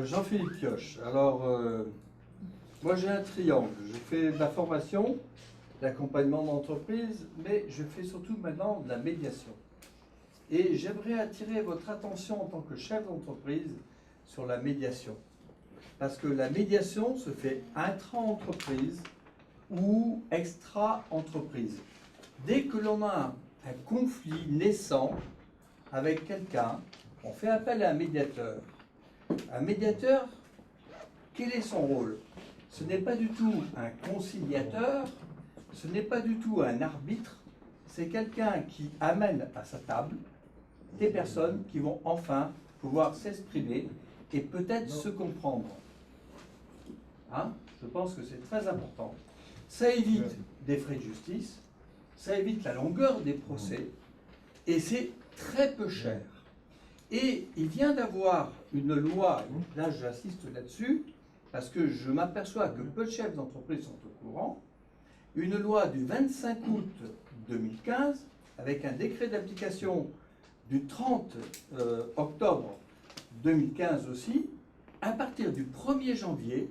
Jean-Philippe Pioche. Alors, moi j'ai un triangle. Je fais de la formation, l'accompagnement d'entreprise, mais je fais surtout maintenant de la médiation. Et j'aimerais attirer votre attention en tant que chef d'entreprise sur la médiation. Parce que la médiation se fait intra-entreprise ou extra-entreprise. Dès que l'on a un conflit naissant avec quelqu'un, on fait appel à un médiateur. Un médiateur, quel est son rôle? Ce n'est pas du tout un conciliateur, ce n'est pas du tout un arbitre, c'est quelqu'un qui amène à sa table des personnes qui vont enfin pouvoir s'exprimer et peut-être se comprendre. Hein? Je pense que c'est très important. Ça évite des frais de justice, ça évite la longueur des procès, et c'est très peu cher. Et il vient d'avoir une loi, là j'insiste là-dessus, parce que je m'aperçois que peu de chefs d'entreprise sont au courant, une loi du 25 août 2015, avec un décret d'application du 30 octobre 2015 aussi, à partir du 1er janvier,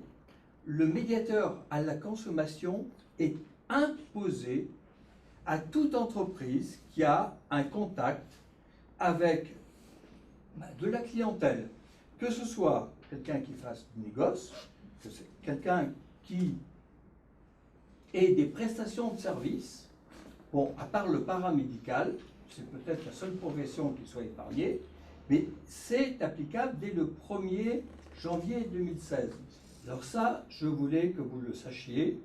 le médiateur à la consommation est imposé à toute entreprise qui a un contact avec de la clientèle, que ce soit quelqu'un qui fasse du négoce, que c'est quelqu'un qui ait des prestations de service, bon, à part le paramédical, c'est peut-être la seule profession qui soit épargnée, mais c'est applicable dès le 1er janvier 2016. Alors ça, je voulais que vous le sachiez.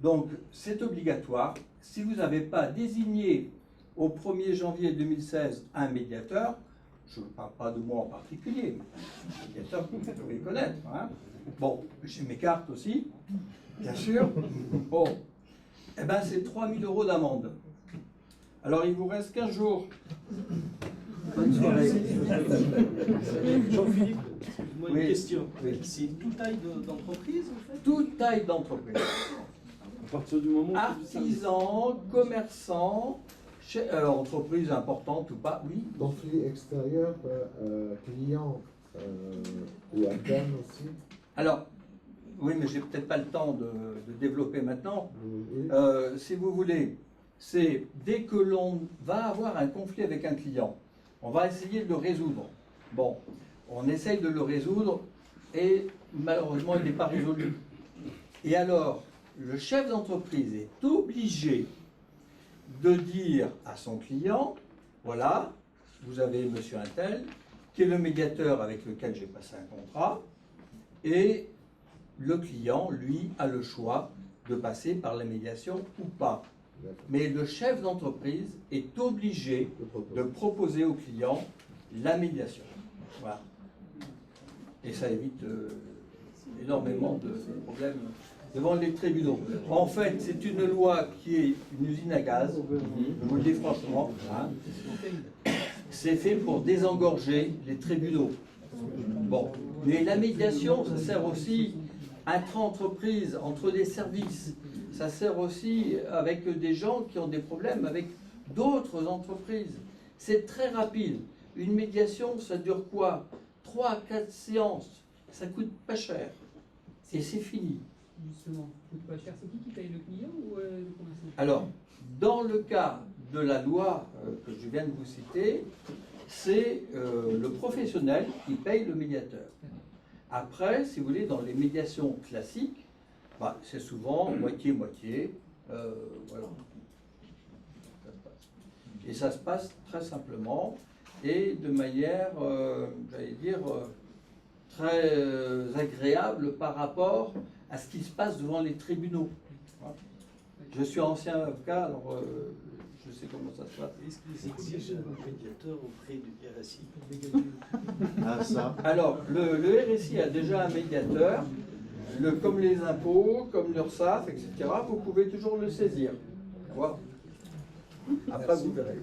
Donc, c'est obligatoire. Si vous n'avez pas désigné au 1er janvier 2016 un médiateur, je ne parle pas de moi en particulier, mais un médiateur que vous devez connaître. Hein. Bon, j'ai mes cartes aussi, bien sûr. Bon, eh bien, c'est 3 000 € d'amende. Alors, il vous reste 15 jours. Bonne soirée. Jean-Philippe, moi une Oui. question. Oui. C'est toute taille d'entreprise en fait? Toute taille d'entreprise. À partir du moment où Artisans, commerçants, entreprises importantes ou pas, oui. Conflit extérieur, client ou interne aussi. Alors, oui, mais j'ai peut-être pas le temps de développer maintenant. Oui. Si vous voulez, c'est dès que l'on va avoir un conflit avec un client, on va essayer de le résoudre. Bon, on essaye de le résoudre et malheureusement, il n'est pas résolu. Et alors, le chef d'entreprise est obligé de dire à son client, voilà, vous avez monsieur Untel, qui est le médiateur avec lequel j'ai passé un contrat, et le client, lui, a le choix de passer par la médiation ou pas. Mais le chef d'entreprise est obligé de proposer au client la médiation. Voilà. Et ça évite énormément de problèmes devant les tribunaux. En fait, c'est une loi qui est une usine à gaz, je vous le dis franchement. Hein. C'est fait pour désengorger les tribunaux. Bon, mais la médiation, ça sert aussi intra-entreprise, entre des services. Ça sert aussi avec des gens qui ont des problèmes avec d'autres entreprises. C'est très rapide. Une médiation, ça dure quoi? 3 à 4 séances. Ça coûte pas cher. Et c'est fini. Justement, ça coûte pas cher. C'est qui paye, le client ou le commerçant? Alors, dans le cas de la loi que je viens de vous citer, c'est le professionnel qui paye le médiateur. Après, si vous voulez, dans les médiations classiques, bah, c'est souvent moitié-moitié. Voilà. Ça se passe. Et ça se passe très simplement et de manière, j'allais dire, très agréable par rapport à ce qui se passe devant les tribunaux. Voilà. Je suis ancien avocat, alors je sais comment ça se passe. Est-ce qu'ils exigent un médiateur auprès du RSI? Ah, ça. Alors, le RSI a déjà un médiateur, comme les impôts, comme l'URSSAF, etc. Vous pouvez toujours le saisir. Voilà. Après, vous verrez.